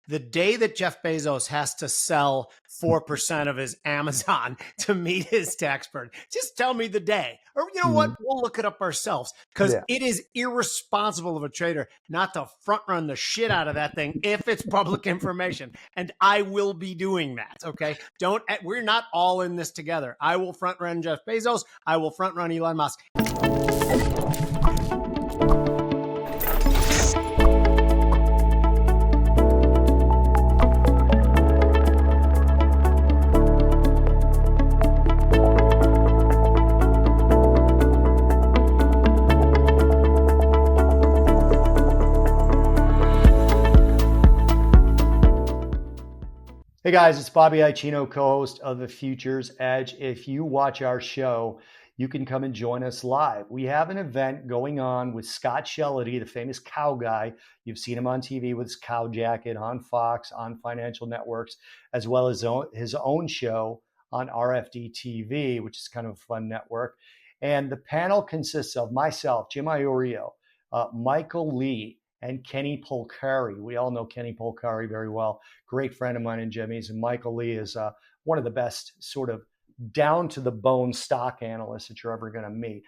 The day that Jeff Bezos has to sell 4% of his Amazon to meet his tax burden, just tell me the day. Or you know what? We'll look it up ourselves, because it is irresponsible of a trader not to front run the shit out of that thing if it's public information. And I will be doing that. Okay. We're not all in this together. I will front run Jeff Bezos. I will front run Elon Musk. Hey guys, it's Bobby Icino, co-host of The Futures Edge. If you watch our show, you can come and join us live. We have an event going on with Scott Shellady, the famous cow guy. You've seen him on TV with his cow jacket, on Fox, on financial networks, as well as his own show on RFD TV, which is kind of a fun network. And the panel consists of myself, Jim Iorio, Michael Lee, and Kenny Polcari. We all know Kenny Polcari very well. Great friend of mine and Jimmy's. And Michael Lee is one of the best sort of down to the bone stock analysts that you're ever going to meet.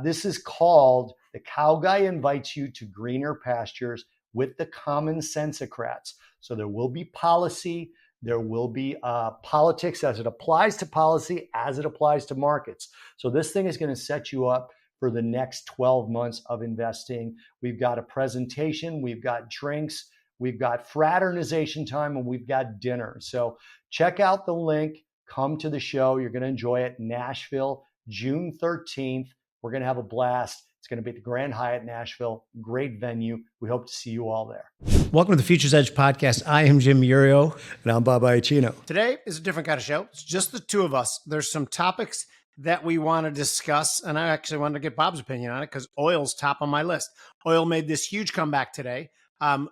This is called The Cow Guy Invites You to Greener Pastures with the Common Sensocrats. So there will be policy. There will be politics as it applies to policy, as it applies to markets. So this thing is going to set you up for the next 12 months of investing. We've got a presentation, we've got drinks, we've got fraternization time, and we've got dinner. So check out the link, come to the show. You're going to enjoy it. Nashville, June 13th. We're going to have a blast. It's going to be at the Grand Hyatt Nashville. Great venue. We hope to see you all there. Welcome to the Futures Edge podcast. I am Jim Iorio. And I'm Bob Icino. Today is a different kind of show. It's just the two of us. There's some topics that we want to discuss, and I actually wanted to get Bob's opinion on it because oil's top on my list. Oil made this huge comeback today.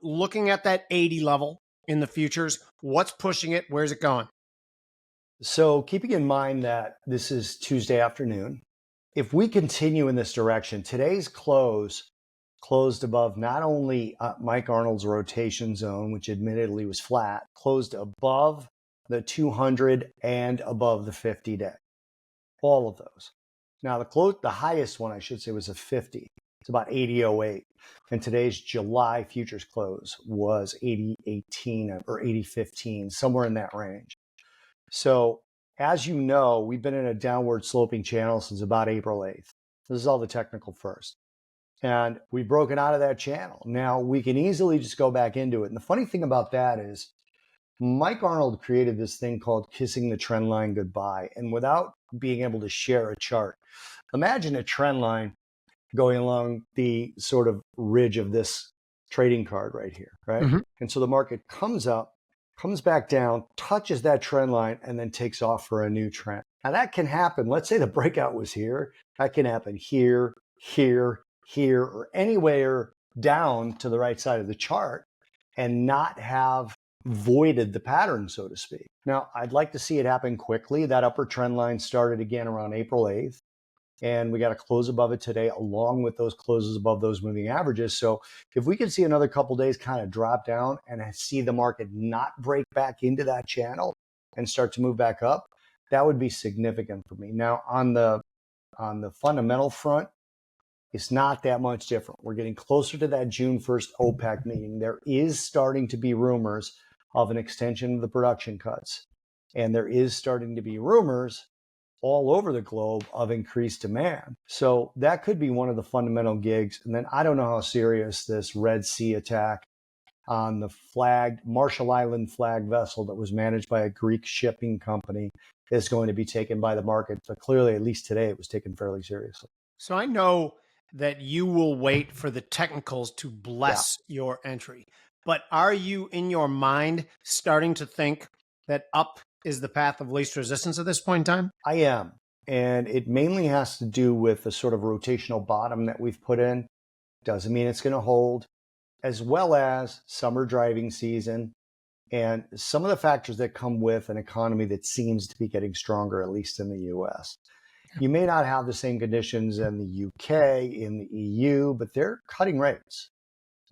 Looking at that 80 level in the futures, what's pushing it? Where's it going? So keeping in mind that this is Tuesday afternoon, if we continue in this direction, today's closed above not only Mike Arnold's rotation zone, which admittedly was flat, closed above the 200 and above the 50-day. All of those. Now, the highest one, I should say, was a 50. It's about 80.08. And today's July futures close was 80.18 or 80.15, somewhere in that range. So, as you know, we've been in a downward sloping channel since about April 8th. This is all the technical first. And we've broken out of that channel. Now, we can easily just go back into it. And the funny thing about that is Mike Arnold created this thing called kissing the trend line goodbye. And without being able to share a chart, imagine a trend line going along the sort of ridge of this trading card right here, right? Mm-hmm. And so the market comes up, comes back down, touches that trend line, and then takes off for a new trend. Now that can happen. Let's say the breakout was here. That can happen here, here, here, or anywhere down to the right side of the chart and not have voided the pattern, so to speak. Now, I'd like to see it happen quickly. That upper trend line started again around April 8th, and we got a close above it today, along with those closes above those moving averages. So if we can see another couple days kind of drop down and see the market not break back into that channel and start to move back up, that would be significant for me. Now, on the fundamental front, it's not that much different. We're getting closer to that June 1st OPEC meeting. There is starting to be rumors of an extension of the production cuts. And there is starting to be rumors all over the globe of increased demand. So that could be one of the fundamental gigs. And then I don't know how serious this Red Sea attack on the Marshall Island flag vessel that was managed by a Greek shipping company is going to be taken by the market. But clearly, at least today, it was taken fairly seriously. So I know that you will wait for the technicals to bless your entry. But are you, in your mind, starting to think that up is the path of least resistance at this point in time? I am. And it mainly has to do with the sort of rotational bottom that we've put in. Doesn't mean it's going to hold, as well as summer driving season and some of the factors that come with an economy that seems to be getting stronger, at least in the U.S. You may not have the same conditions in the UK, in the EU, but they're cutting rates.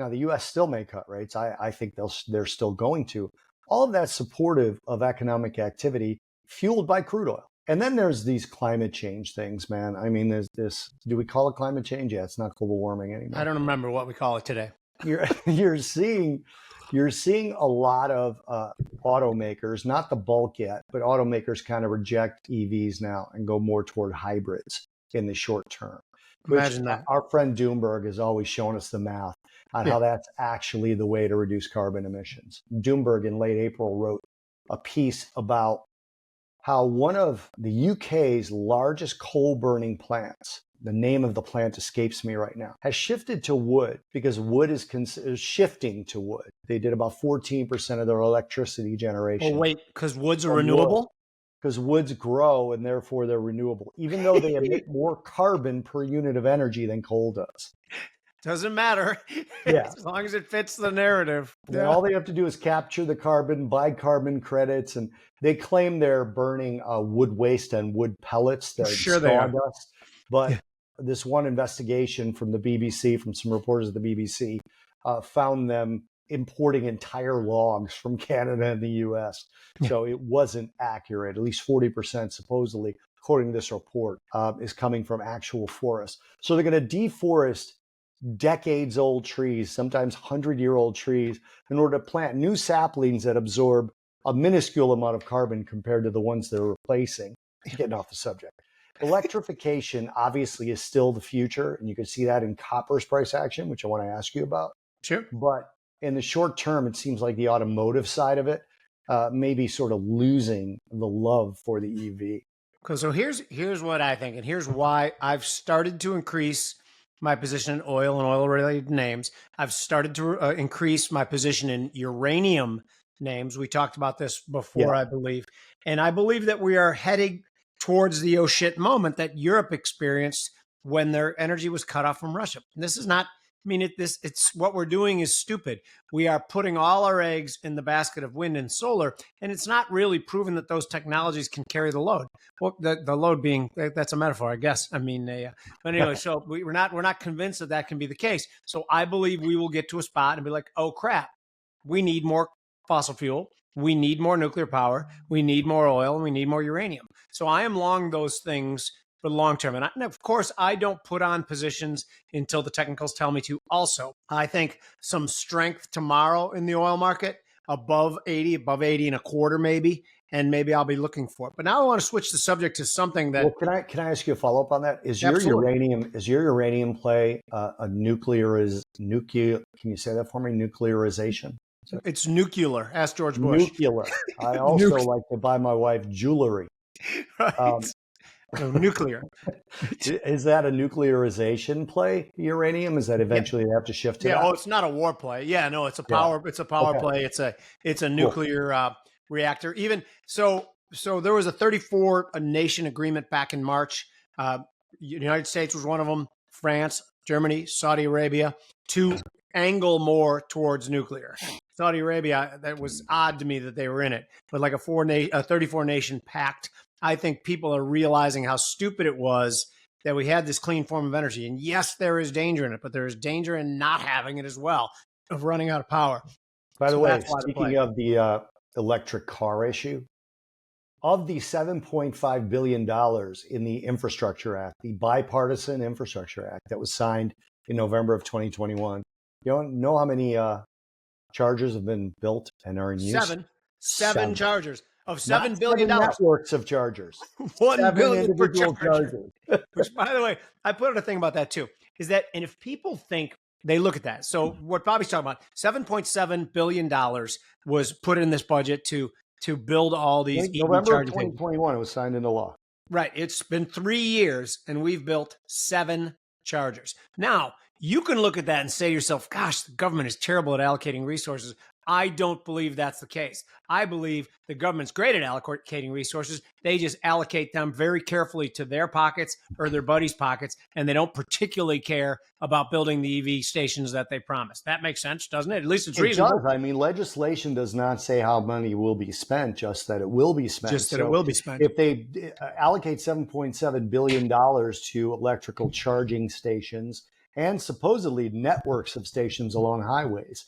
Now, the U.S. still may cut rates. I think they're still going to. All of that's supportive of economic activity fueled by crude oil. And then there's these climate change things, man. I mean, there's this, do we call it climate change? Yeah, it's not global warming anymore. I don't remember what we call it today. You're seeing a lot of automakers, not the bulk yet, but automakers kind of reject EVs now and go more toward hybrids in the short term. Imagine that. Our friend Doomberg has always shown us the math on how that's actually the way to reduce carbon emissions. Doomberg in late April wrote a piece about how one of the UK's largest coal burning plants, the name of the plant escapes me right now, has shifted to wood because wood is shifting to wood. They did about 14% of their electricity generation. Oh, wait, because woods are renewable? Because woods grow and therefore they're renewable, even though they emit more carbon per unit of energy than coal does. Doesn't matter. Yeah. As long as it fits the narrative. Yeah. All they have to do is capture the carbon, buy carbon credits, and they claim they're burning wood waste and wood pellets. Sure they are. But this one investigation from the BBC, from some reporters at the BBC, found them importing entire logs from Canada and the US. So it wasn't accurate. At least 40% supposedly, according to this report, is coming from actual forests. So they're going to deforest decades-old trees, sometimes 100-year-old trees, in order to plant new saplings that absorb a minuscule amount of carbon compared to the ones they're replacing. Getting off the subject. Electrification obviously is still the future, and you can see that in copper's price action, which I want to ask you about. Sure. But in the short term, it seems like the automotive side of it may be sort of losing the love for the EV. So here's what I think, and here's why I've started to increase my position in oil and oil-related names. I've started to increase my position in uranium names. We talked about this before, I believe. And I believe that we are heading towards the oh shit moment that Europe experienced when their energy was cut off from Russia. And this is not, I mean, it's what we're doing is stupid. We are putting all our eggs in the basket of wind and solar, and it's not really proven that those technologies can carry the load. Well, the load being, that's a metaphor, I guess. I mean, but anyway, so we're not convinced that that can be the case. So I believe we will get to a spot and be like, oh crap, we need more fossil fuel. We need more nuclear power. We need more oil, and we need more uranium. So I am long those things for the long term. And of course, I don't put on positions until the technicals tell me to. Also, I think some strength tomorrow in the oil market, above 80 and a quarter maybe, and maybe I'll be looking for it. But now I want to switch the subject to something that... Well, can I ask you a follow-up on that? Is your uranium play a nuclear? Can you say that for me? Nuclearization? It's nuclear. Ask George Bush. Nuclear. I also like to buy my wife jewelry. Right. Nuclear. Is that a nuclearization play, uranium? Is that eventually they have to shift to that? Oh, it's not a war play. Yeah, no, it's a power. It's a power play. It's a nuclear reactor. Even so there was a 34 nation agreement back in March. United States was one of them. France, Germany, Saudi Arabia, to angle more towards nuclear. Saudi Arabia, that was odd to me that they were in it, but like a 34 nation pact. I think people are realizing how stupid it was that we had this clean form of energy. And yes, there is danger in it, but there is danger in not having it as well, of running out of power. By the way, speaking of the electric car issue, of the $7.5 billion in the Infrastructure Act, the Bipartisan Infrastructure Act that was signed in November of 2021, you don't know how many chargers have been built and are in use? Seven chargers. Of $7 billion. Networks of chargers. 1 billion per charger. Which, by the way, I put out a thing about that too, is that, and if people think, they look at that. So what Bobby's talking about, $7.7 billion was put in this budget to build all these EV November of 2021, it was signed into law. Right. It's been 3 years and we've built 7 chargers. Now, you can look at that and say to yourself, gosh, the government is terrible at allocating resources. I don't believe that's the case. I believe the government's great at allocating resources. They just allocate them very carefully to their pockets or their buddies' pockets, and they don't particularly care about building the EV stations that they promised. That makes sense, doesn't it? At least it's reasonable. It does. I mean, legislation does not say how money will be spent, just that it will be spent. Just that it will be spent. If they allocate $7.7 billion to electrical charging stations and supposedly networks of stations along highways.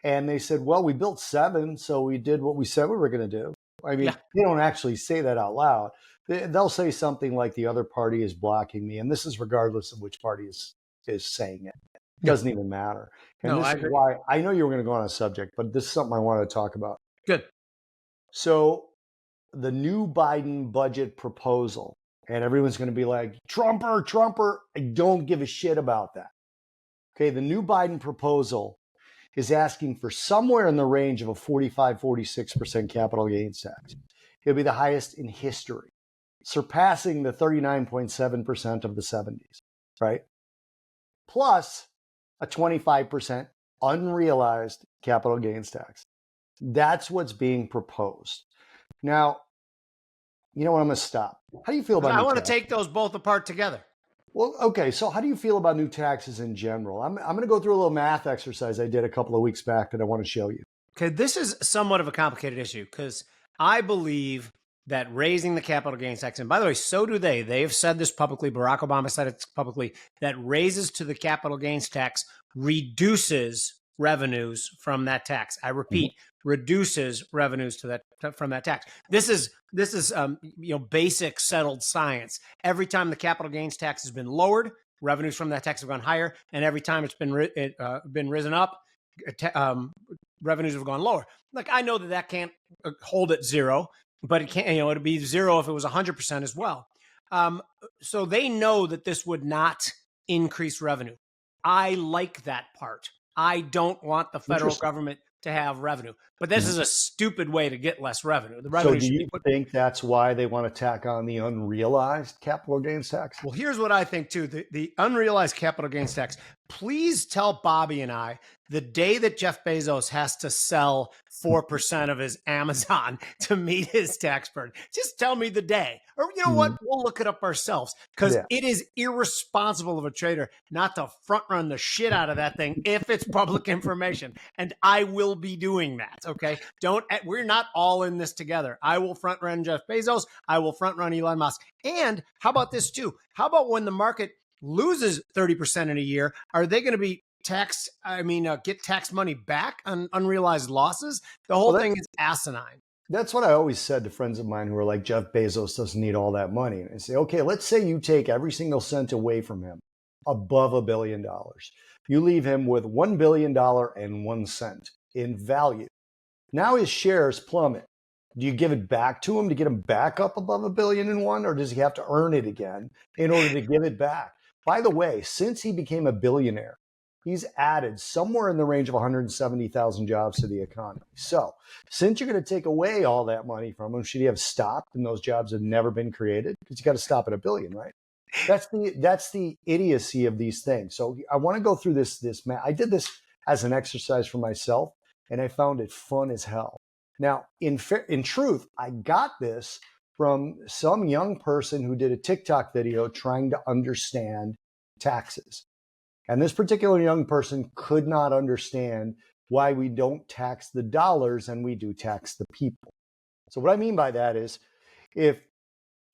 And they said, well, we built 7, so we did what we said we were going to do. I mean, they don't actually say that out loud. They'll say something like the other party is blocking me. And this is regardless of which party is saying it. It doesn't even matter. And this is why I know you were going to go on a subject, but this is something I wanted to talk about. Good. So the new Biden budget proposal, and everyone's going to be like, Trumper. I don't give a shit about that. Okay, the new Biden proposal is asking for somewhere in the range of a 45-46% capital gains tax. It'll be the highest in history, surpassing the 39.7% of the 70s, right? Plus a 25% unrealized capital gains tax. That's what's being proposed. Now, you know what? I'm going to stop. How do you feel about I want to take those both apart together. Well, okay. So how do you feel about new taxes in general? I'm going to go through a little math exercise I did a couple of weeks back that I want to show you. Okay. This is somewhat of a complicated issue because I believe that raising the capital gains tax, and by the way, so do they. They have said this publicly. Barack Obama said it publicly, that raises to the capital gains tax reduces revenues from that tax. I repeat, reduces revenues to that from that tax. This is basic settled science. Every time the capital gains tax has been lowered, revenues from that tax have gone higher, and every time it's been risen up, revenues have gone lower. Like, I know that can't hold at zero, but it can't. It'd be zero if it was 100% as well. So they know that this would not increase revenue. I like that part. I don't want the federal government to have revenue, but this is a stupid way to get less revenue. The revenue. So do you think that's why they want to tack on the unrealized capital gains tax? Well, here's what I think too. The unrealized capital gains tax, please tell Bobby and I the day that Jeff Bezos has to sell 4% of his Amazon to meet his tax burden. Just tell me the day. Or you know what? We'll look it up ourselves because it is irresponsible of a trader not to front run the shit out of that thing if it's public information. And I will be doing that. Okay. We're not all in this together. I will front run Jeff Bezos. I will front run Elon Musk. And how about this too? How about when the market loses 30% in a year, are they going to be taxed? Get tax money back on unrealized losses? The whole thing is asinine. That's what I always said to friends of mine who are like, Jeff Bezos doesn't need all that money. And I say, okay, let's say you take every single cent away from him above $1 billion. You leave him with $1 billion and 1 cent in value. Now his shares plummet. Do you give it back to him to get him back up above $1 billion and 1, or does he have to earn it again in order to give it back? By the way, since he became a billionaire, he's added somewhere in the range of 170,000 jobs to the economy. So since you're going to take away all that money from him, should he have stopped and those jobs have never been created? Because you got to stop at $1 billion, right? That's the idiocy of these things. So I want to go through this math. I did this as an exercise for myself, and I found it fun as hell. Now, in truth, I got this from some young person who did a TikTok video trying to understand taxes. And this particular young person could not understand why we don't tax the dollars and we do tax the people. So what I mean by that is, if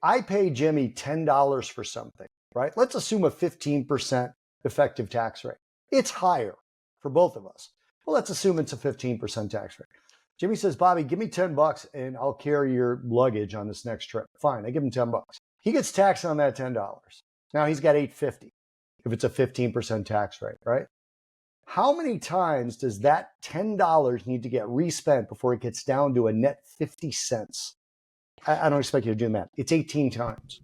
I pay Jimmy $10 for something, right? Let's assume a 15% effective tax rate. It's higher for both of us. Well, let's assume it's a 15% tax rate. Jimmy says, Bobby, give me $10 and I'll carry your luggage on this next trip. Fine, I give him $10. He gets taxed on that $10. Now he's got $8.50 if it's a 15% tax rate, right? How many times does that $10 need to get respent before it gets down to a net 50 cents? I don't expect you to do that. It's 18 times.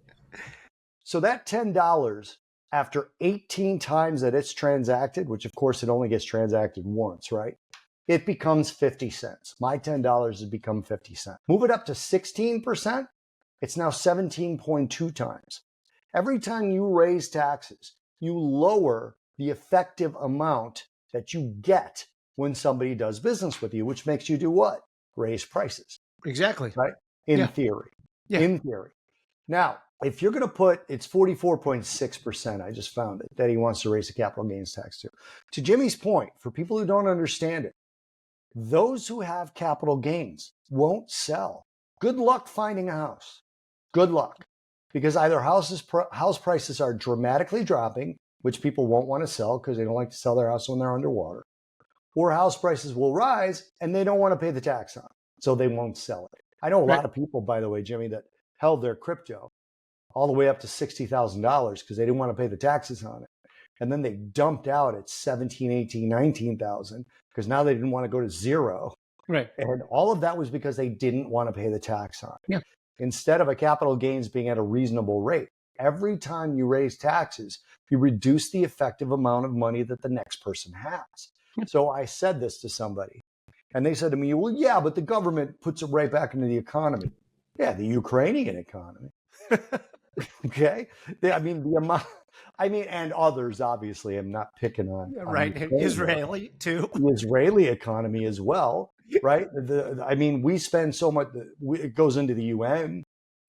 So that $10, after 18 times that it's transacted, which of course it only gets transacted once, right? It becomes 50 cents. My $10 has become 50 cents. Move it up to 16%, it's now 17.2 times. Every time you raise taxes, you lower the effective amount that you get when somebody does business with you, which makes you do what? Raise prices. Exactly. Right? In theory. In theory. Now, if you're going to put, it's 44.6%, I just found it, that he wants to raise the capital gains tax to. To Jimmy's point, for people who don't understand it, those who have capital gains won't sell. Good luck finding a house. Good luck. Because either house prices are dramatically dropping which people won't want to sell because they don't like to sell their house when they're underwater, or house prices will rise and they don't want to pay the tax on it, so they won't sell it. I know a lot of people, by the way, Jimmy, that held their crypto all the way up to $60,000 because they didn't want to pay the taxes on it. And then they dumped out at 17, 18, 19,000 because now they didn't want to go to zero. Right. And all of that was because they didn't want to pay the tax on it. Yeah. Instead of a capital gains being at a reasonable rate, every time you raise taxes, you reduce the effective amount of money that the next person has. So I said this to somebody, and they said to me, well, yeah, but the government puts it right back into the economy. Yeah, the Ukrainian economy. Okay. I mean, the amount, and others, obviously, I'm not picking on. Right. Israeli too. The Israeli economy as well. Right. We spend so much, it goes into the UN.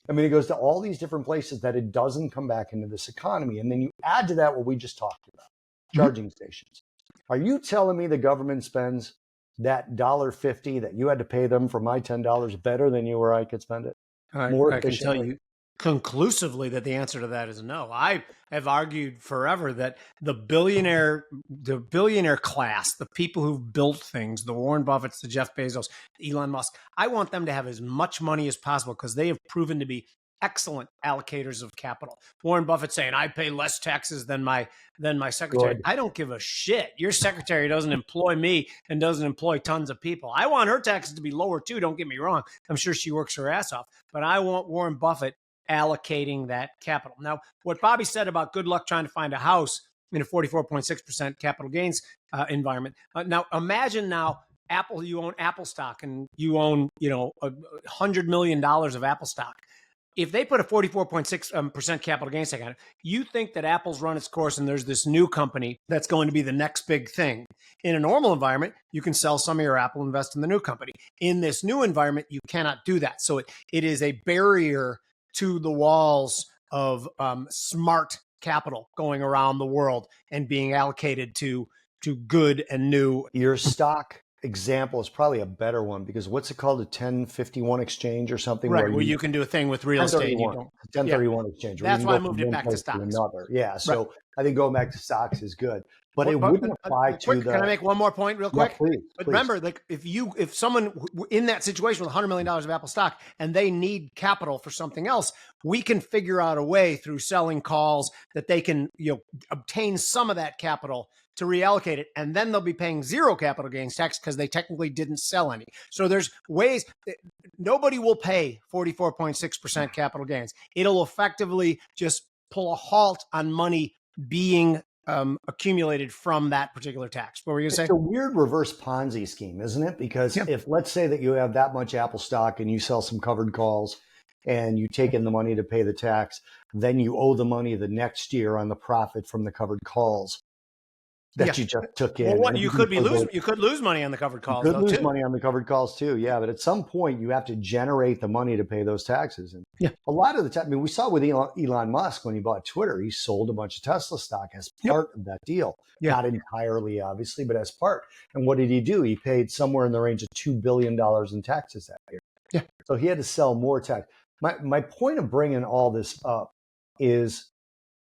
It goes to all these different places that it doesn't come back into this economy. And then you add to that what we just talked about, charging stations. Are you telling me the government spends that $1.50 that you had to pay them for my $10 better than you or I could spend it? More I can tell you conclusively that the answer to that is no. I have argued forever that the billionaire class, the people who've built things, the Warren Buffetts, the Jeff Bezos, Elon Musk, I want them to have as much money as possible because they have proven to be excellent allocators of capital. Warren Buffett saying, I pay less taxes than my secretary. Good. I don't give a shit. Your secretary doesn't employ me and doesn't employ tons of people. I want her taxes to be lower too. Don't get me wrong. I'm sure she works her ass off, but I want Warren Buffett allocating that capital. Now, what Bobby said about good luck trying to find a house in a 44.6% capital gains environment. Now, imagine Apple, you own Apple stock and you own, $100 million of Apple stock. If they put a 44.6% capital gains tax on it, you think that Apple's run its course and there's this new company that's going to be the next big thing. In a normal environment, you can sell some of your Apple, invest in the new company. In this new environment, you cannot do that. So it is a barrier to the walls of smart capital going around the world and being allocated to good and new. Your stock example is probably a better one because what's it called? A 1051 exchange or something? Right, where you can do a thing with real estate. 1031 exchange. That's why I moved it back to stocks. Yeah, so I think going back to stocks is good. But it wouldn't apply to the... Can I make one more point real quick? Yeah, please. But remember, like if someone in that situation with $100 million of Apple stock and they need capital for something else, we can figure out a way through selling calls that they can obtain some of that capital to reallocate it, and then they'll be paying zero capital gains tax because they technically didn't sell any. So there's ways. Nobody will pay 44.6% capital gains. It'll effectively just pull a halt on money being accumulated from that particular tax. What were you going to say? It's a weird reverse Ponzi scheme, isn't it? Because if let's say that you have that much Apple stock and you sell some covered calls and you take in the money to pay the tax, then you owe the money the next year on the profit from the covered calls that you just took in. Well, you could lose money on the covered calls. You could lose money on the covered calls too. Yeah, but at some point you have to generate the money to pay those taxes. And a lot of the time, we saw with Elon Musk when he bought Twitter, he sold a bunch of Tesla stock as part of that deal. Not entirely, obviously, but as part. And what did he do? He paid somewhere in the range of $2 billion in taxes that year. Yeah. So he had to sell more tax. My point of bringing all this up is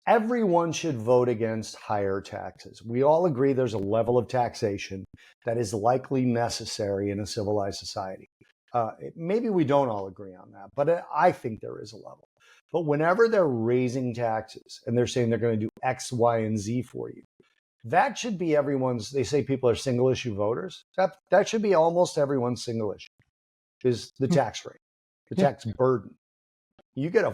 everyone should vote against higher taxes. We all agree there's a level of taxation that is likely necessary in a civilized society. Maybe we don't all agree on that, but I think there is a level. But whenever they're raising taxes and they're saying they're going to do X, Y, and Z for you, that should be everyone's. They say people are single issue voters. That should be almost everyone's single issue, is the tax rate, the tax burden. You get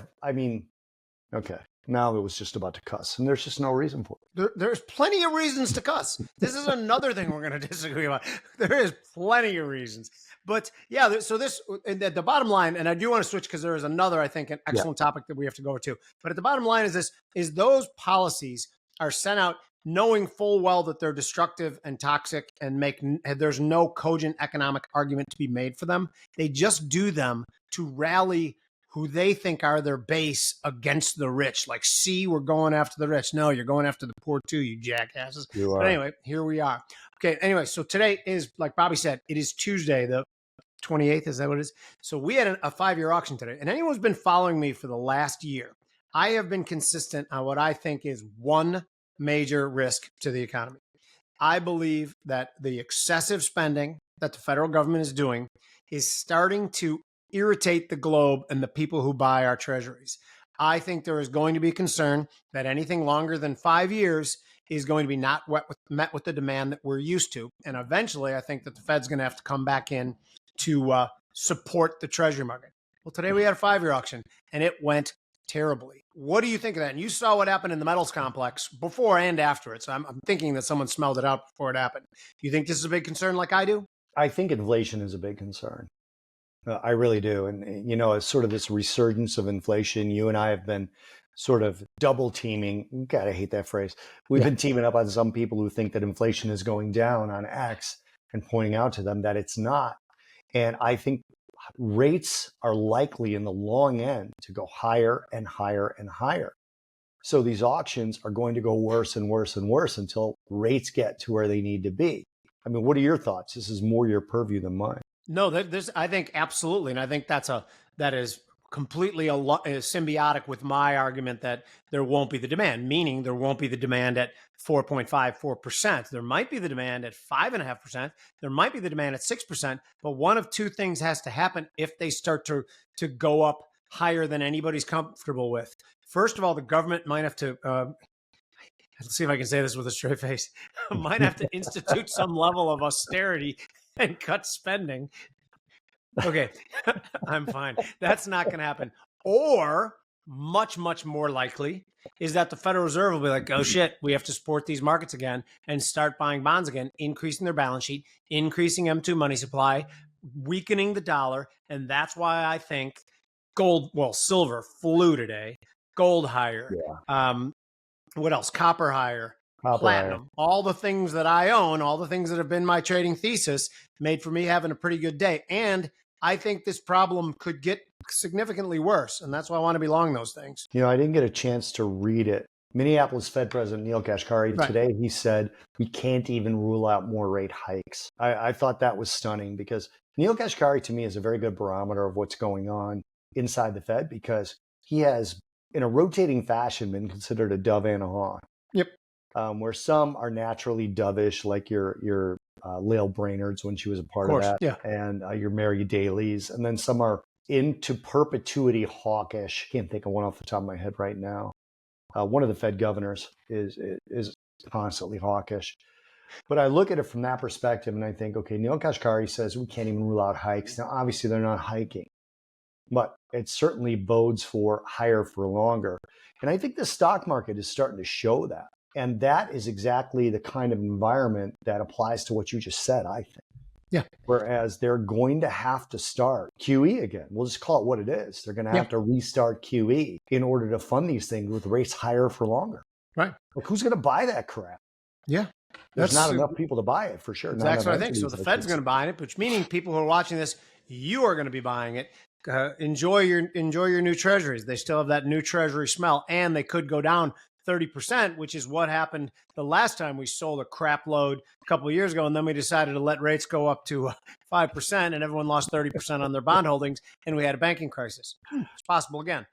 okay. Now it was just about to cuss, and there's just no reason for it. There's plenty of reasons to cuss. This is another thing we're going to disagree about. There is plenty of reasons. But so the bottom line, and I do want to switch because there is another, I think, an excellent topic that we have to go over to. But at the bottom line is those policies are sent out knowing full well that they're destructive and toxic and there's no cogent economic argument to be made for them. They just do them to rally who they think are their base against the rich. Like, see, we're going after the rich. No, you're going after the poor too, you jackasses. You are. But anyway, here we are. Okay, anyway, so today is, like Bobby said, it is Tuesday, the 28th, is that what it is? So we had a 5-year auction today, and anyone who's been following me for the last year, I have been consistent on what I think is one major risk to the economy. I believe that the excessive spending that the federal government is doing is starting to irritate the globe and the people who buy our treasuries. I think there is going to be concern that anything longer than 5 years is going to be not met with the demand that we're used to. And eventually, I think that the Fed's going to have to come back in to support the treasury market. Well, today we had a 5-year auction, and it went terribly. What do you think of that? And you saw what happened in the metals complex before and after it. So I'm thinking that someone smelled it out before it happened. Do you think this is a big concern like I do? I think inflation is a big concern. I really do. And, it's sort of this resurgence of inflation. You and I have been sort of double teaming. God, I hate that phrase. We've been teaming up on some people who think that inflation is going down on X and pointing out to them that it's not. And I think rates are likely in the long end to go higher and higher and higher. So these auctions are going to go worse and worse and worse until rates get to where they need to be. I mean, what are your thoughts? This is more your purview than mine. No, I think absolutely. And I think that is completely symbiotic with my argument that there won't be the demand, meaning there won't be the demand at 4.54%. There might be the demand at 5.5%. There might be the demand at 6%. But one of two things has to happen if they start to go up higher than anybody's comfortable with. First of all, the government might have to, let's see if I can say this with a straight face, might have to institute some level of austerity and cut spending. Okay, I'm fine. That's not going to happen. Or much, much more likely is that the Federal Reserve will be like, oh shit, we have to support these markets again and start buying bonds again, increasing their balance sheet, increasing M2 money supply, weakening the dollar. And that's why I think silver flew today, gold higher. Yeah. What else? Copper higher. Platinum, all the things that I own, all the things that have been my trading thesis made for me having a pretty good day. And I think this problem could get significantly worse. And that's why I want to be long those things. I didn't get a chance to read it. Minneapolis Fed President Neil Kashkari today, he said, we can't even rule out more rate hikes. I thought that was stunning because Neil Kashkari to me is a very good barometer of what's going on inside the Fed because he has, in a rotating fashion, been considered a dove and a hawk. Yep. Where some are naturally dovish, like your Lael Brainards when she was a part of that, and your Mary Daly's, and then some are into perpetuity hawkish. Can't think of one off the top of my head right now. One of the Fed governors is constantly hawkish. But I look at it from that perspective, and I think, okay, Neil Kashkari says we can't even rule out hikes. Now, obviously, they're not hiking, but it certainly bodes for higher for longer. And I think the stock market is starting to show that. And that is exactly the kind of environment that applies to what you just said, I think. Yeah. Whereas they're going to have to start QE again. We'll just call it what it is. They're going to have to restart QE in order to fund these things with rates higher for longer. Right. Like, who's going to buy that crap? Yeah. There's not enough people to buy it for sure. That's what I think. So the Fed's going to buy it, which meaning people who are watching this, you are going to be buying it. Enjoy your new treasuries. They still have that new treasury smell, and they could go down 30%, which is what happened the last time we sold a crap load a couple of years ago. And then we decided to let rates go up to 5% and everyone lost 30% on their bond holdings and we had a banking crisis. It's possible again.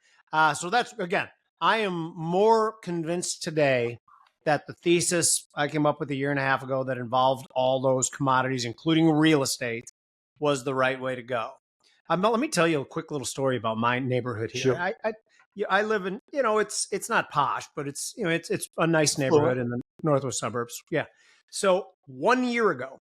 So that's, again, I am more convinced today that the thesis I came up with 1.5 years ago that involved all those commodities, including real estate, was the right way to go. Let me tell you a quick little story about my neighborhood here. Sure. I live in, it's not posh, but it's a nice neighborhood in the northwest suburbs. Yeah. So 1 year ago,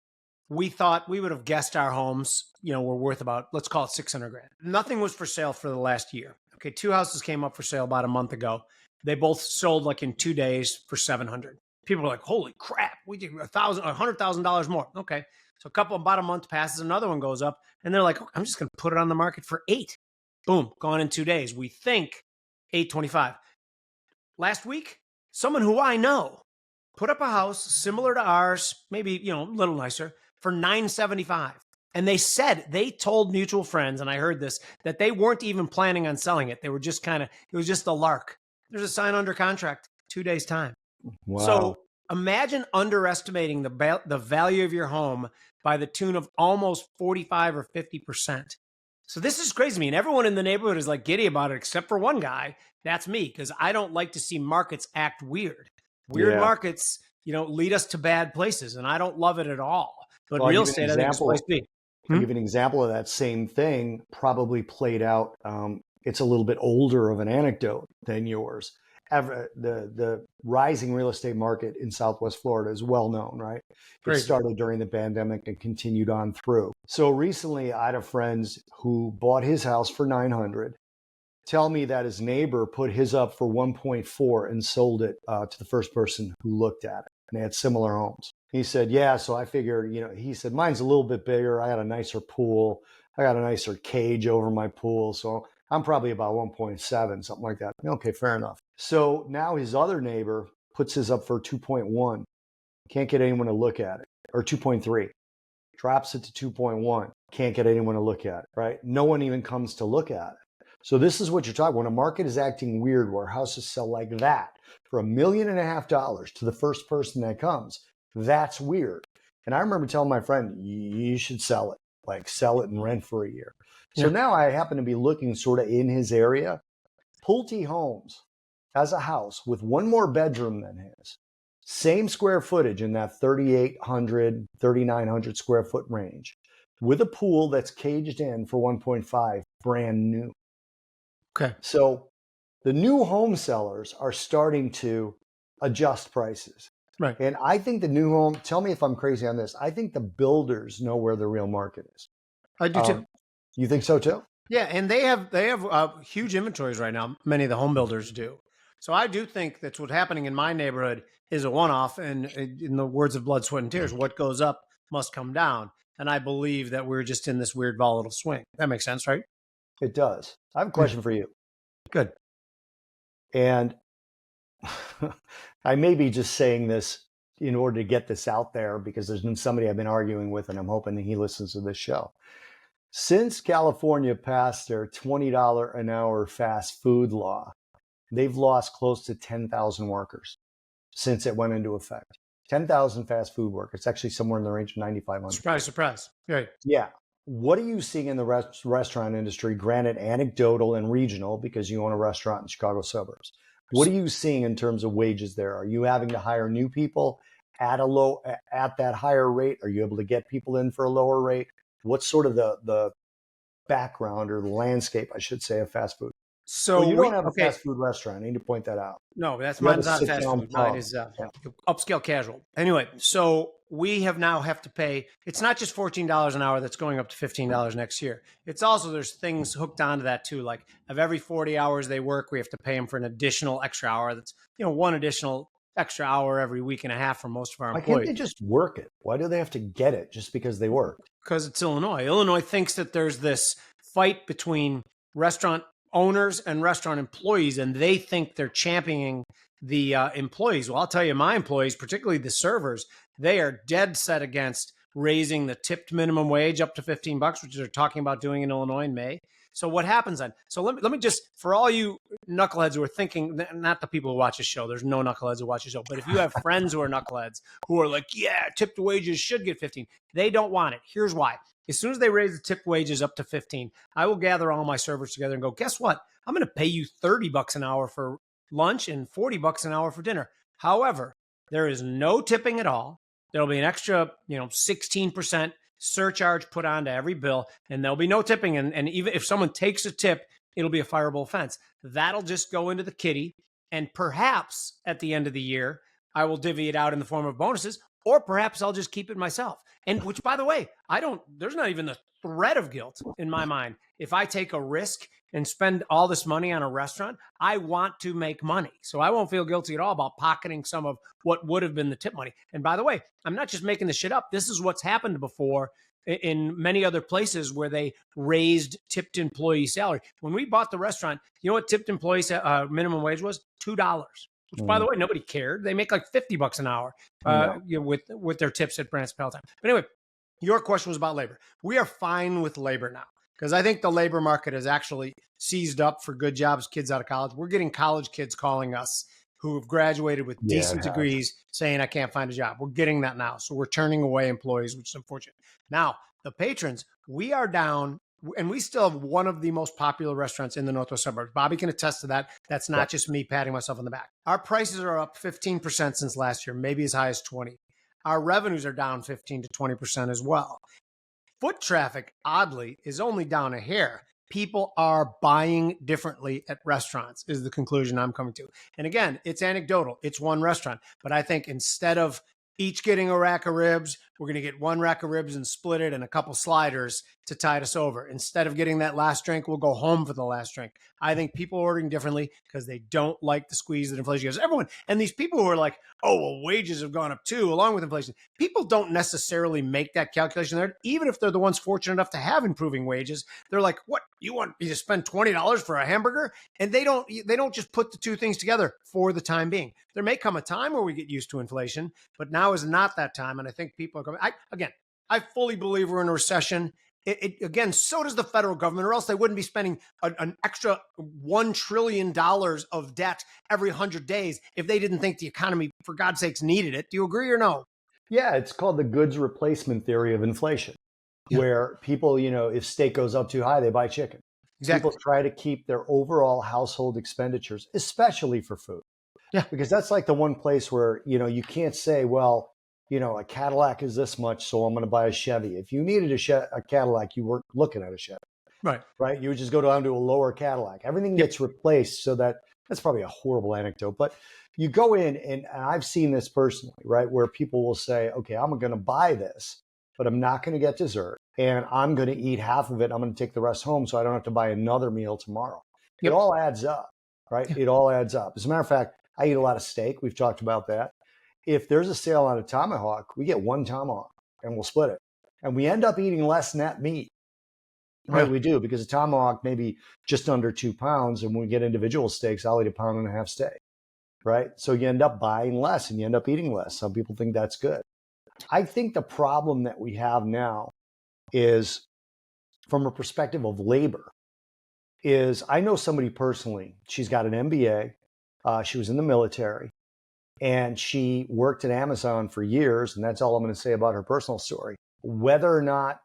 we thought we would have guessed our homes, were worth about, let's call it 600 grand. Nothing was for sale for the last year. Okay. 2 houses came up for sale about a month ago. They both sold like in 2 days for 700. People were like, holy crap, we did $100,000 more. Okay. So about a month passes, another one goes up and they're like, oh, I'm just going to put it on the market for 8. Boom. Gone in 2 days. We think 825. Last week, someone who I know put up a house similar to ours, maybe, a little nicer, for 975. And they told mutual friends, and I heard this, that they weren't even planning on selling it. They were just it was just a lark. There's a sign under contract, 2 days time. Wow. So imagine underestimating the value of your home by the tune of almost 45 or 50%. So this is crazy to me. And everyone in the neighborhood is like giddy about it, except for one guy. That's me, because I don't like to see markets act weird. Weird markets, lead us to bad places, and I don't love it at all. But Well, real estate, I think, is the place to be. I'll give you an example of that same thing, probably played out. It's a little bit older of an anecdote than yours. The rising real estate market in Southwest Florida is well known, right? It started during the pandemic and continued on through. So recently, I had a friend who bought his house for $900. Tell me that his neighbor put his up for 1.4 and sold it to the first person who looked at it. And they had similar homes. He said, yeah, so I figure, he said, mine's a little bit bigger. I got a nicer pool. I got a nicer cage over my pool. So I'm probably about 1.7, something like that. Okay, fair enough. So now his other neighbor puts his up for 2.1. Can't get anyone to look at it. Or 2.3. Drops it to 2.1. Can't get anyone to look at it, right? No one even comes to look at it. So this is what you're talking about. When a market is acting weird, where houses sell like that for $1.5 million to the first person that comes, that's weird. And I remember telling my friend, you should sell it, like sell it and rent for a year. So now I happen to be looking sort of in his area. Pulte Homes has a house with one more bedroom than his. Same square footage in that 3,800, 3,900 square foot range with a pool that's caged in for 1.5, brand new. Okay. So the new home sellers are starting to adjust prices. Right. And I think the new home, tell me if I'm crazy on this, I think the builders know where the real market is. I do too. You think so too? Yeah, and they have huge inventories right now. Many of the home builders do. So I do think that's what's happening in my neighborhood is a one-off. And in the words of Blood, Sweat, and Tears, what goes up must come down. And I believe that we're just in this weird volatile swing. That makes sense, right? It does. I have a question for you. Good. And I may be just saying this in order to get this out there because there's been somebody I've been arguing with and I'm hoping that he listens to this show. Since California passed their $20 an hour fast food law, they've lost close to 10,000 workers since it went into effect. 10,000 fast food workers. It's actually somewhere in the range of 9,500. Surprise, surprise. Right. Yeah. What are you seeing in the restaurant industry, granted anecdotal and regional, because you own a restaurant in Chicago suburbs? What are you seeing in terms of wages there? Are you having to hire new people at that higher rate? Are you able to get people in for a lower rate? What's sort of the background or the landscape, I should say, of fast food? So you don't have a fast food restaurant. I need to point that out. No, mine's not fast food. Mine is upscale casual. Anyway, so we have to pay. It's not just $14 an hour that's going up to $15 next year. It's also there's things hooked onto that too. Like of every 40 hours they work, we have to pay them for an additional extra hour. That's one additional extra hour every week and a half for most of our employees. Why can't they just work it? Why do they have to get it just because they work? Because it's Illinois. Illinois thinks that there's this fight between restaurant owners and restaurant employees, and they think they're championing the employees. Well, I'll tell you, my employees, particularly the servers, they are dead set against raising the tipped minimum wage up to $15, which they're talking about doing in Illinois in May. So what happens then? So let me just, for all you knuckleheads who are thinking, not the people who watch the show, there's no knuckleheads who watch the show, but if you have friends who are knuckleheads who are like, yeah, tipped wages should get 15, they don't want it. Here's why. As soon as they raise the tipped wages up to 15, I will gather all my servers together and go, guess what? I'm going to pay you $30 an hour for lunch and $40 an hour for dinner. However, there is no tipping at all. There'll be an extra, 16% surcharge put onto every bill, and there'll be no tipping. And even if someone takes a tip, it'll be a fireable offense. That'll just go into the kitty. And perhaps at the end of the year, I will divvy it out in the form of bonuses, or perhaps I'll just keep it myself. And which, by the way, there's not even the threat of guilt in my mind. If I take a risk and spend all this money on a restaurant, I want to make money. So I won't feel guilty at all about pocketing some of what would have been the tip money. And by the way, I'm not just making this shit up. This is what's happened before in many other places where they raised tipped employee salary. When we bought the restaurant, you know what tipped employee minimum wage was? $2. Which, by the way, nobody cared. They make like $50 an hour with their tips at Brandt's Palatine. But anyway, your question was about labor. We are fine with labor now because I think the labor market has actually seized up for good jobs, kids out of college. We're getting college kids calling us who have graduated with decent degrees saying, I can't find a job. We're getting that now. So we're turning away employees, which is unfortunate. Now, the patrons, we are down and we still have one of the most popular restaurants in the Northwest suburbs. Bobby can attest to that. That's not just me patting myself on the back. Our prices are up 15% since last year, maybe as high as 20. Our revenues are down 15 to 20% as well. Foot traffic, oddly, is only down a hair. People are buying differently at restaurants, is the conclusion I'm coming to. And again, it's anecdotal. It's one restaurant. But I think instead of each getting a rack of ribs, we're going to get one rack of ribs and split it and a couple sliders to tide us over. Instead of getting that last drink, we'll go home for the last drink. I think people are ordering differently because they don't like the squeeze that inflation gives everyone. And these people who are like, oh, well, wages have gone up too, along with inflation. People don't necessarily make that calculation there. Even if they're the ones fortunate enough to have improving wages, they're like, what, you want me to spend $20 for a hamburger? And they don't just put the two things together for the time being. There may come a time where we get used to inflation, but now is not that time. And I think people are coming. I fully believe we're in a recession. Again, so does the federal government, or else they wouldn't be spending an extra $1 trillion of debt every 100 days if they didn't think the economy, for God's sakes, needed it. Do you agree or no? Yeah, it's called the goods replacement theory of inflation, where people, if steak goes up too high, they buy chicken. Exactly. People try to keep their overall household expenditures, especially for food. Yeah. Because that's like the one place where, you can't say, well, a Cadillac is this much, so I'm going to buy a Chevy. If you needed a Cadillac, you weren't looking at a Chevy. Right. You would just go down to a lower Cadillac. Everything gets replaced so that's probably a horrible anecdote, but you go in and I've seen this personally, right? Where people will say, okay, I'm going to buy this, but I'm not going to get dessert and I'm going to eat half of it. I'm going to take the rest home so I don't have to buy another meal tomorrow. It all adds up, right? It all adds up. As a matter of fact, I eat a lot of steak. We've talked about that. If there's a sale on a tomahawk, we get one tomahawk and we'll split it. And we end up eating less net meat. Right, we do, because a tomahawk may be just under 2 pounds. And when we get individual steaks, I'll eat 1.5 pound steak. Right. So you end up buying less and you end up eating less. Some people think that's good. I think the problem that we have now is, from a perspective of labor, is I know somebody personally. She's got an MBA. She was in the military. And she worked at Amazon for years, and that's all I'm going to say about her personal story. Whether or not,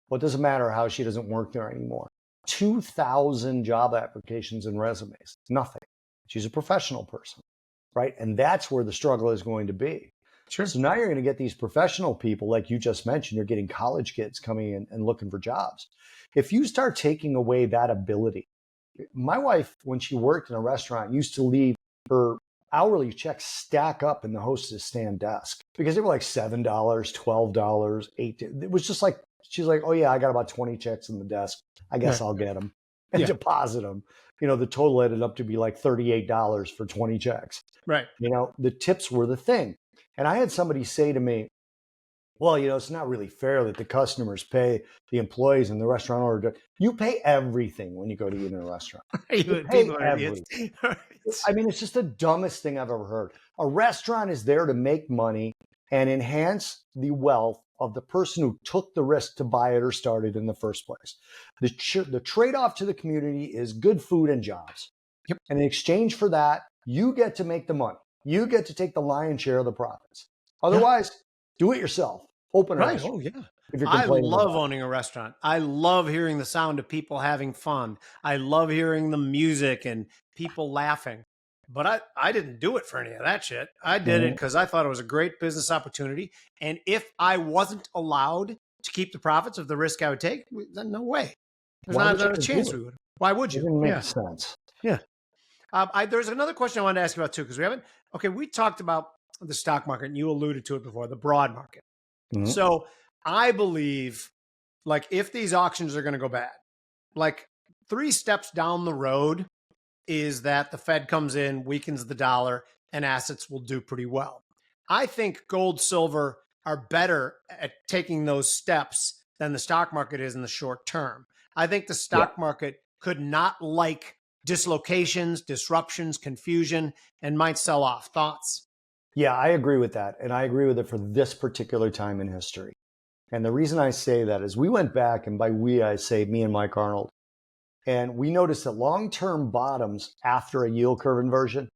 well, it doesn't matter how she doesn't work there anymore. 2,000 job applications and resumes, nothing. She's a professional person, right? And that's where the struggle is going to be. Sure. So now you're going to get these professional people, like you just mentioned, you're getting college kids coming in and looking for jobs. If you start taking away that ability, my wife, when she worked in a restaurant, used to leave her hourly checks stack up in the hostess stand desk because they were like $7, $12, $8. It was just like, she's like, oh yeah, I got about 20 checks in the desk. I guess I'll get them and deposit them. The total ended up to be like $38 for 20 checks. Right. The tips were the thing. And I had somebody say to me, well, it's not really fair that the customers pay the employees in the restaurant order. You pay everything when you go to eat in a restaurant. You pay everything. I mean, it's just the dumbest thing I've ever heard. A restaurant is there to make money and enhance the wealth of the person who took the risk to buy it or start it in the first place. The trade-off to the community is good food and jobs. And in exchange for that, you get to make the money. You get to take the lion's share of the profits. Otherwise, do it yourself. Open a restaurant. Oh, yeah. I love owning a restaurant. I love hearing the sound of people having fun. I love hearing the music and people laughing. But I didn't do it for any of that shit. I did it because I thought it was a great business opportunity. And if I wasn't allowed to keep the profits of the risk I would take, then no way. There's not a chance we would. Why would you? It didn't make sense. Yeah. There's another question I wanted to ask you about too, because we talked about the stock market and you alluded to it before, the broad market. So I believe, like, if these auctions are going to go bad, like 3 steps down the road is that the Fed comes in, weakens the dollar, and assets will do pretty well. I think gold, silver are better at taking those steps than the stock market is in the short term. I think the stock market could not like dislocations, disruptions, confusion, and might sell off. Thoughts? Yeah, I agree with that. And I agree with it for this particular time in history. And the reason I say that is we went back, and by we, I say me and Mike Arnold, and we noticed that long-term bottoms after a yield curve inversion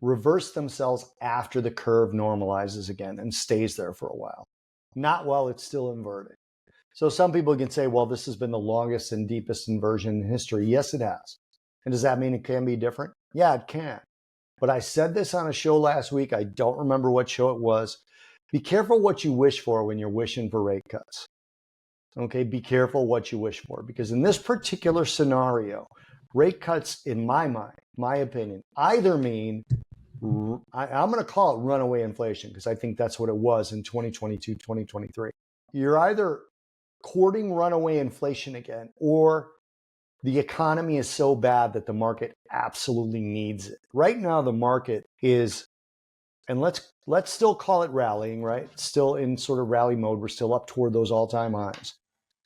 reverse themselves after the curve normalizes again and stays there for a while, not while it's still inverted. So some people can say, well, this has been the longest and deepest inversion in history. Yes, it has. And does that mean it can be different? Yeah, it can. But I said this on a show last week. I don't remember what show it was. Be careful what you wish for when you're wishing for rate cuts. Okay, be careful what you wish for, because in this particular scenario, rate cuts, in my mind, my opinion, either mean, I'm going to call it runaway inflation, because I think that's what it was in 2022, 2023. You're either courting runaway inflation again, or the economy is so bad that the market absolutely needs it. Right now, the market is, and let's still call it rallying, right? Still in sort of rally mode. We're still up toward those all-time highs.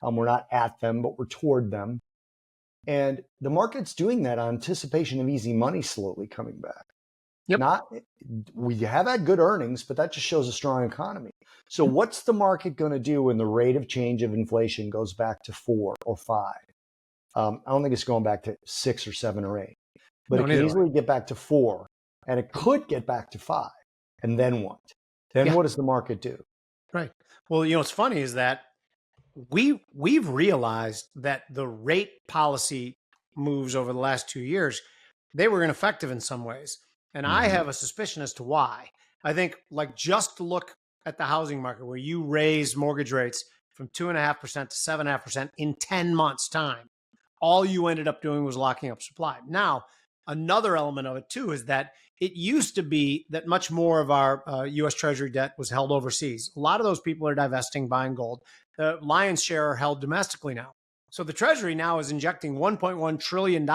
We're not at them, but we're toward them. And the market's doing that on anticipation of easy money slowly coming back. Yep. We have had good earnings, but that just shows a strong economy. So what's the market going to do when the rate of change of inflation goes back to 4 or 5? I don't think it's going back to 6 or 7 or 8, but it can easily get back to 4, and it could get back to 5. And then what? Then what does the market do? Right. Well, what's funny is that we've realized that the rate policy moves over the last 2 years, they were ineffective in some ways. And I have a suspicion as to why. I think, like, just look at the housing market, where you raise mortgage rates from 2.5% to 7.5% in 10 months time. All you ended up doing was locking up supply. Now, another element of it too is that it used to be that much more of our U.S. Treasury debt was held overseas. A lot of those people are divesting, buying gold. The lion's share are held domestically now. So the Treasury now is injecting $1.1 trillion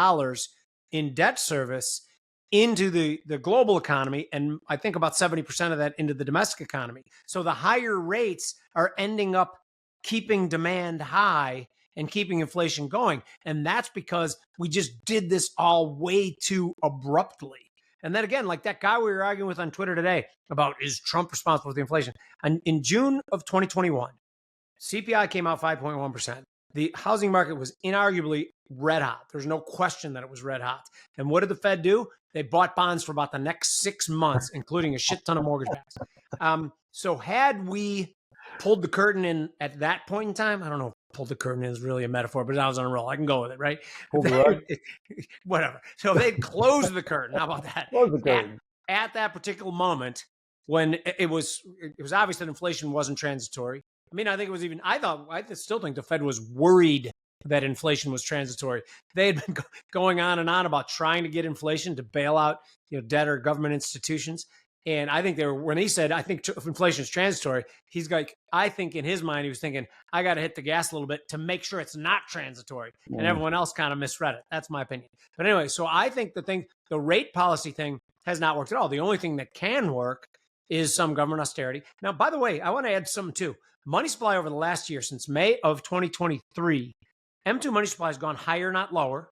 in debt service into the global economy, and I think about 70% of that into the domestic economy. So the higher rates are ending up keeping demand high and keeping inflation going. And that's because we just did this all way too abruptly. And then again, like that guy we were arguing with on Twitter today about, is Trump responsible for the inflation? And in June of 2021, CPI came out 5.1%. The housing market was inarguably red hot. There's no question that it was red hot. And what did the Fed do? They bought bonds for about the next 6 months, including a shit ton of mortgage backs. So had we pulled the curtain in at that point in time, I don't know if pulled the curtain in is really a metaphor, but I was on a roll. I can go with it, right? Whatever. So if they'd closed the curtain, how about that? Close the curtain. At that particular moment, when it was obvious that inflation wasn't transitory. I mean, I still think the Fed was worried that inflation was transitory. They had been going on and on about trying to get inflation to bail out, debt or government institutions. And I think when he said, I think inflation is transitory, he's like, I think in his mind, he was thinking, I got to hit the gas a little bit to make sure it's not transitory. And everyone else kind of misread it. That's my opinion. But anyway, so I think the rate policy thing has not worked at all. The only thing that can work is some government austerity. Now, by the way, I want to add something too. Money supply over the last year, since May of 2023, M2 money supply has gone higher, not lower,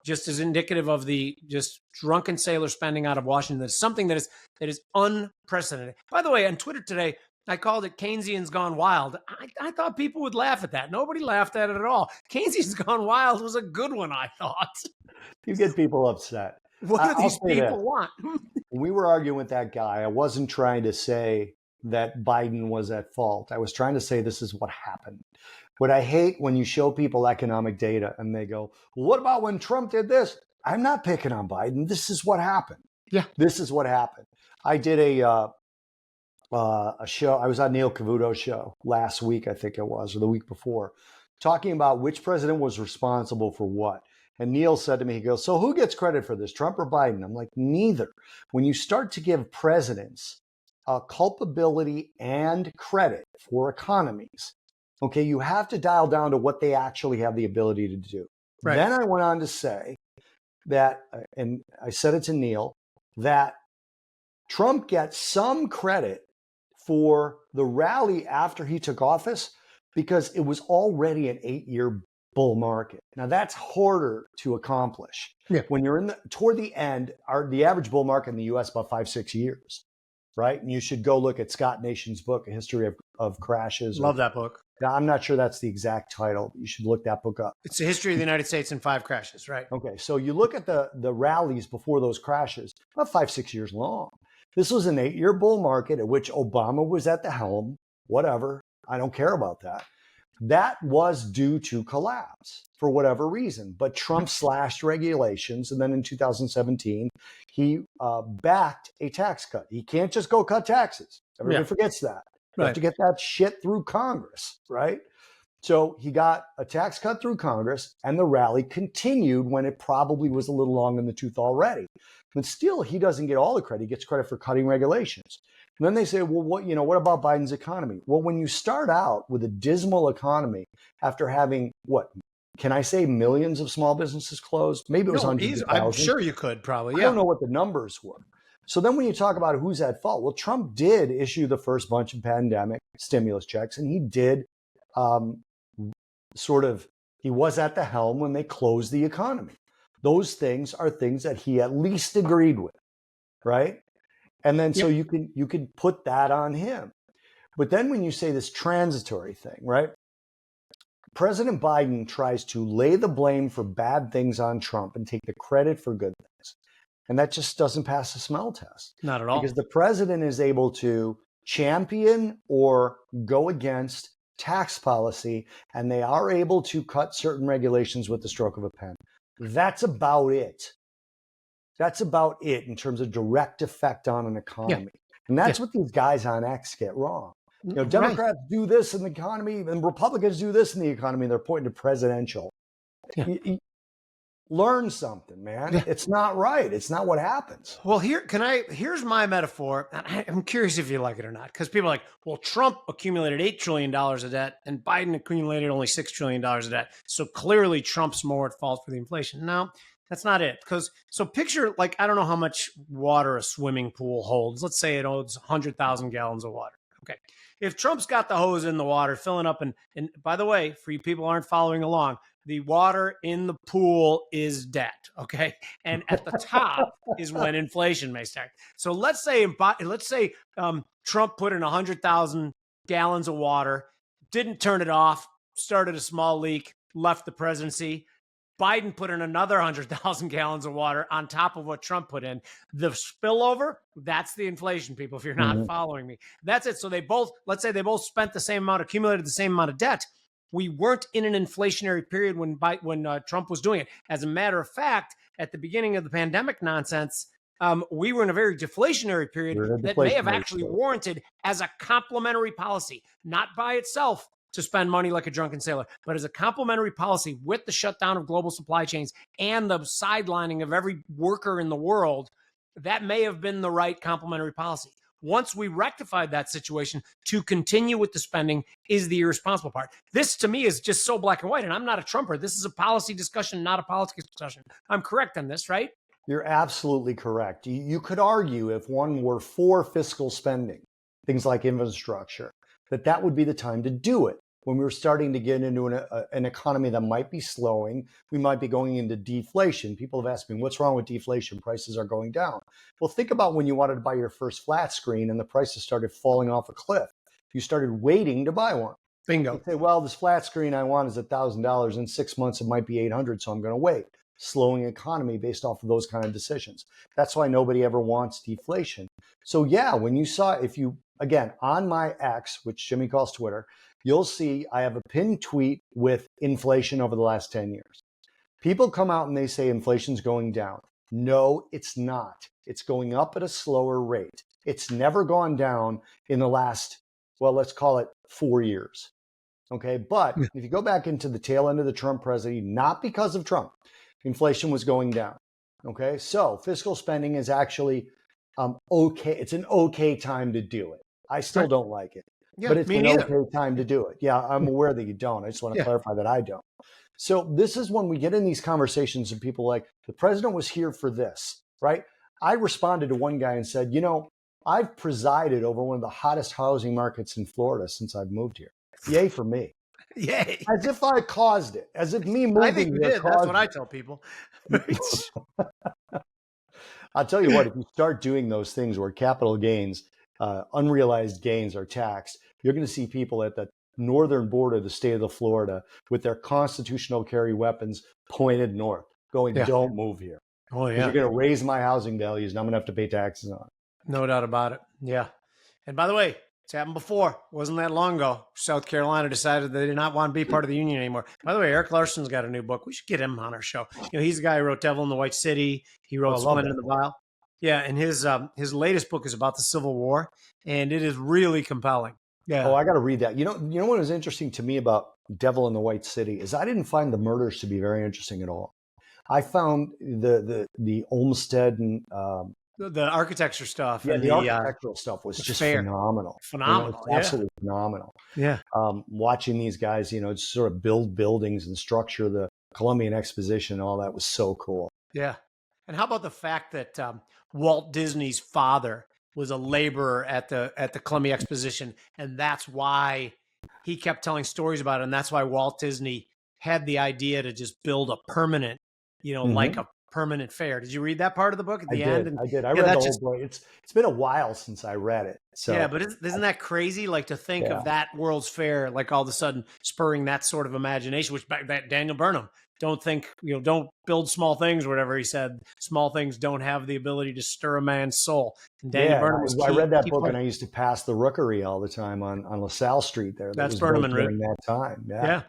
just as indicative of the just drunken sailor spending out of Washington. That's something that is unprecedented. By the way, on Twitter today, I called it Keynesians gone wild. I thought people would laugh at that. Nobody laughed at it at all. Keynesians gone wild was a good one, I thought. You get people upset. What do these people want? When we were arguing with that guy, I wasn't trying to say that Biden was at fault. I was trying to say this is what happened. What I hate when you show people economic data and they go, well, what about when Trump did this? I'm not picking on Biden. This is what happened. Yeah. This is what happened. I did a show. I was on Neil Cavuto's show last week, I think it was, or the week before, talking about which president was responsible for what. And Neil said to me, he goes, so who gets credit for this, Trump or Biden? I'm like, neither. When you start to give presidents culpability and credit for economies, okay, you have to dial down to what they actually have the ability to do. Right. Then I went on to say that, and I said it to Neil, that Trump gets some credit for the rally after he took office because it was already an 8-year bull market. Now that's harder to accomplish. Yeah. When you're toward the end, the average bull market in the US about 5-6 years, right? And you should go look at Scott Nation's book, A History of Crashes. Love that book. I'm not sure that's the exact title. You should look that book up. It's the history of the United States in 5 crashes, right? Okay, so you look at the rallies before those crashes, about 5-6 years long. This was an 8-year bull market at which Obama was at the helm, whatever. I don't care about that. That was due to collapse for whatever reason. But Trump slashed regulations. And then in 2017, he backed a tax cut. He can't just go cut taxes. Everybody forgets that. You have to get that shit through Congress, right? So he got a tax cut through Congress, and the rally continued when it probably was a little long in the tooth already. But still, he doesn't get all the credit. He gets credit for cutting regulations. And then they say, well, what about Biden's economy? Well, when you start out with a dismal economy after having, can I say millions of small businesses closed? Maybe it was hundreds of thousands. I'm sure you could probably. I don't know what the numbers were. So then when you talk about who's at fault, well, Trump did issue the first bunch of pandemic stimulus checks, and he did he was at the helm when they closed the economy. Those things are things that he at least agreed with, right? And then so you can put that on him. But then when you say this transitory thing, right? President Biden tries to lay the blame for bad things on Trump and take the credit for good things. And that just doesn't pass the smell test. Not at all. Because the president is able to champion or go against tax policy, and they are able to cut certain regulations with the stroke of a pen. That's about it. That's about it in terms of direct effect on an economy. And that's what these guys on X get wrong. You know, Democrats do this in the economy, and Republicans do this in the economy, and they're pointing to presidential. Learn something, man. It's not right. It's not what happens. Well, here's my metaphor. And I'm curious if you like it or not, because people are like, well, Trump accumulated $8 trillion of debt and Biden accumulated only $6 trillion of debt. So clearly Trump's more at fault for the inflation. No, that's not it. So picture, like, I don't know how much water a swimming pool holds. Let's say it holds 100,000 gallons of water. Okay. If Trump's got the hose in the water filling up, and by the way, for you people who aren't following along, the water in the pool is debt, okay? And at the top is when inflation may start. So let's say Trump put in 100,000 gallons of water, didn't turn it off, started a small leak, left the presidency. Biden put in another 100,000 gallons of water on top of what Trump put in. The spillover, that's the inflation, people, if you're not following me. That's it. So let's say they both spent the same amount, accumulated the same amount of debt. We weren't in an inflationary period when Trump was doing it. As a matter of fact, at the beginning of the pandemic nonsense, we were in a very deflationary period that may have actually warranted as a complementary policy, not by itself to spend money like a drunken sailor, but as a complementary policy with the shutdown of global supply chains and the sidelining of every worker in the world. That may have been the right complementary policy. Once we rectified that situation, to continue with the spending is the irresponsible part. This, to me, is just so black and white, and I'm not a Trumper. This is a policy discussion, not a politics discussion. I'm correct on this, right? You're absolutely correct. You could argue if one were for fiscal spending, things like infrastructure, that would be the time to do it. When we were starting to get into an economy that might be slowing, we might be going into deflation. People have asked me, what's wrong with deflation? Prices are going down. Well, think about when you wanted to buy your first flat screen and the prices started falling off a cliff. You started waiting to buy one. Bingo. You say, well, this flat screen I want is $1,000. In 6 months, it might be $800, so I'm going to wait. Slowing economy based off of those kind of decisions. That's why nobody ever wants deflation. So yeah, when you saw, again, on my X, which Jimmy calls Twitter, you'll see I have a pinned tweet with inflation over the last 10 years. People come out and they say inflation's going down. No, it's not. It's going up at a slower rate. It's never gone down in the last, well, let's call it 4 years. Okay, but if you go back into the tail end of the Trump presidency, not because of Trump, inflation was going down. Okay, so fiscal spending is actually okay. It's an okay time to do it. I still don't like it. Yeah, but it's an okay time to do it. Yeah, I'm aware that you don't. I just want to clarify that I don't. So this is when we get in these conversations and people like, the president was here for this, right? I responded to one guy and said, I've presided over one of the hottest housing markets in Florida since I've moved here. Yay for me. Yay. As if I caused it. As if me moving I think you did. That's what I tell people. I'll tell you what, if you start doing those things where capital gains, unrealized gains are taxed, you're going to see people at the northern border of the state of Florida with their constitutional carry weapons pointed north, going, don't move here. Oh, yeah. You're going to raise my housing values and I'm going to have to pay taxes on it. No doubt about it. Yeah. And by the way, happened before. Wasn't that long ago. South Carolina decided they did not want to be part of the union anymore. By the way, Eric Larson's got a new book. We should get him on our show. He's the guy who wrote Devil in the White City. He wrote Splendid in the Vial. Yeah, and his latest book is about the Civil War, and it is really compelling. Yeah. Oh, I got to read that. You know what was interesting to me about Devil in the White City is I didn't find the murders to be very interesting at all. I found the Olmsted and the architecture stuff. Yeah, and the architectural stuff was just phenomenal. Phenomenal. Absolutely phenomenal. Yeah. Watching these guys, sort of build buildings and structure the Columbian Exposition, all that was so cool. Yeah. And how about the fact that Walt Disney's father was a laborer at the Columbia Exposition, and that's why he kept telling stories about it, and that's why Walt Disney had the idea to just build a permanent, like a permanent fair. Did you read that part of the book at the end? I did. I read the whole book. It's been a while since I read it. So yeah, but isn't that crazy? Like to think of that World's Fair, like all of a sudden spurring that sort of imagination, which that Daniel Burnham, don't build small things, whatever he said. Small things don't have the ability to stir a man's soul. And Daniel Burnham was I read that book and I used to pass the Rookery all the time on LaSalle Street there. That's Burnham and Root. During that time. Yeah,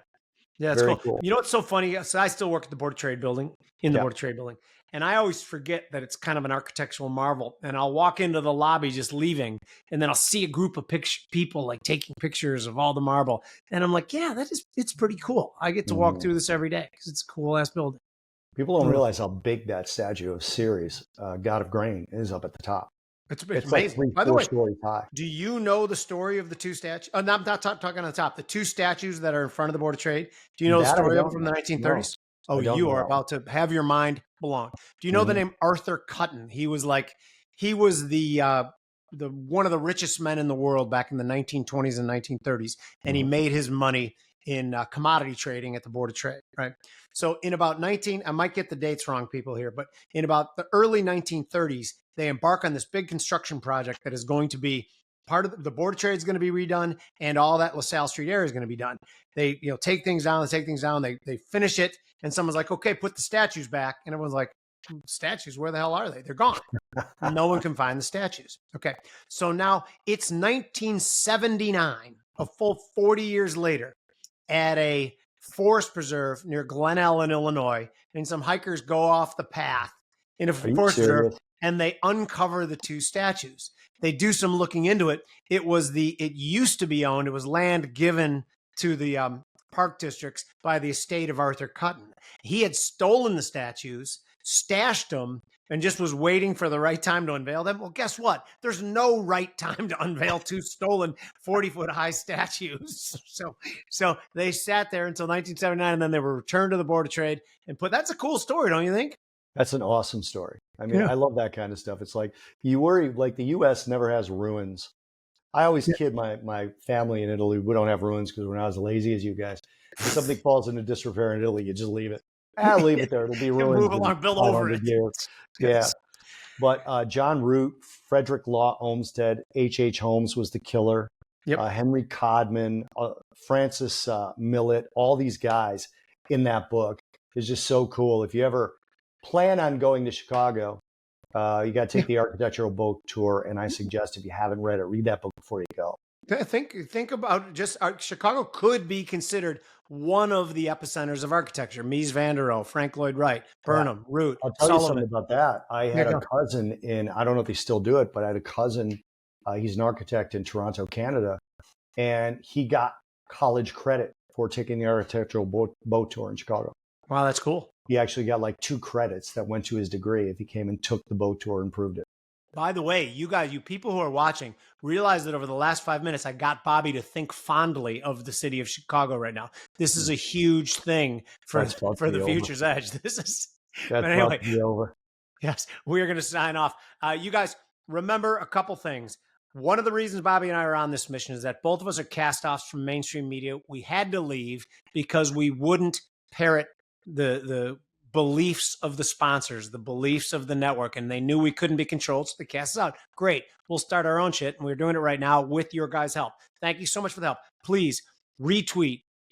it's cool. You know what's so funny? So I still work at the Board of Trade building, Board of Trade building. And I always forget that it's kind of an architectural marvel. And I'll walk into the lobby just leaving, and then I'll see a group of people like taking pictures of all the marble. And I'm like, yeah, it's pretty cool. I get to walk through this every day because it's a cool ass building. People don't realize how big that statue of Ceres, God of Grain, is up at the top. It's amazing. Like By the way, stories high. Do you know the story of the two statues? I'm not talking on the top. The two statues that are in front of the Board of Trade. Do you know the story of them from the 1930s? No, you are about to have your mind blown. Do you know the name Arthur Cutton? He was the one of the richest men in the world back in the 1920s and 1930s, and he made his money in commodity trading at the Board of Trade, right? So in about I might get the dates wrong, people here, but in about the early 1930s, they embark on this big construction project that is going to be part of the Board of Trade is going to be redone, and all that LaSalle Street area is going to be done. They take things down, they finish it, and someone's like, okay, put the statues back. And everyone's like, statues, where the hell are they? They're gone. No one can find the statues. Okay. So now it's 1979, a full 40 years later, at a forest preserve near Glen Ellen, Illinois, and some hikers go off the path in a forest preserve, and they uncover the two statues. They do some looking into it. It used to be owned. It was land given to the park districts by the estate of Arthur Cutton. He had stolen the statues, stashed them, and just was waiting for the right time to unveil them. Well, guess what? There's no right time to unveil two stolen 40-foot high statues. So they sat there until 1979, and then they were returned to the Board of Trade and that's a cool story, don't you think? That's an awesome story. I mean, I love that kind of stuff. It's like you worry, like the U.S. never has ruins. I always kid my family in Italy, we don't have ruins because we're not as lazy as you guys. If something falls into disrepair in Italy, you just leave it. Leave it there. It'll be ruined. Move along, build over it. Yeah. But John Root, Frederick Law Olmsted, H.H. Holmes was the killer. Yep. Henry Codman, Francis Millett, all these guys in that book is just so cool. If you ever plan on going to Chicago, you got to take the architectural boat tour. And I suggest if you haven't read it, read that book before you go. Think about just Chicago could be considered one of the epicenters of architecture. Mies van der Rohe, Frank Lloyd Wright, Burnham, Root, I'll tell Sullivan. you something about that. I had a cousin I don't know if they still do it, but I had a cousin. He's an architect in Toronto, Canada, and he got college credit for taking the architectural boat tour in Chicago. Wow, that's cool. He actually got like 2 credits that went to his degree if he came and took the boat tour and proved it. By the way, you people who are watching, realize that over the last 5 minutes, I got Bobby to think fondly of the city of Chicago right now. This is a huge thing for the Future's Edge. That's about to be over. Yes, we are going to sign off. You guys, remember a couple things. One of the reasons Bobby and I are on this mission is that both of us are cast-offs from mainstream media. We had to leave because we wouldn't parrot the beliefs of the sponsors, the beliefs of the network, and they knew we couldn't be controlled, so they cast us out. Great. We'll start our own shit, and we're doing it right now with your guys' help. Thank you so much for the help. Please retweet,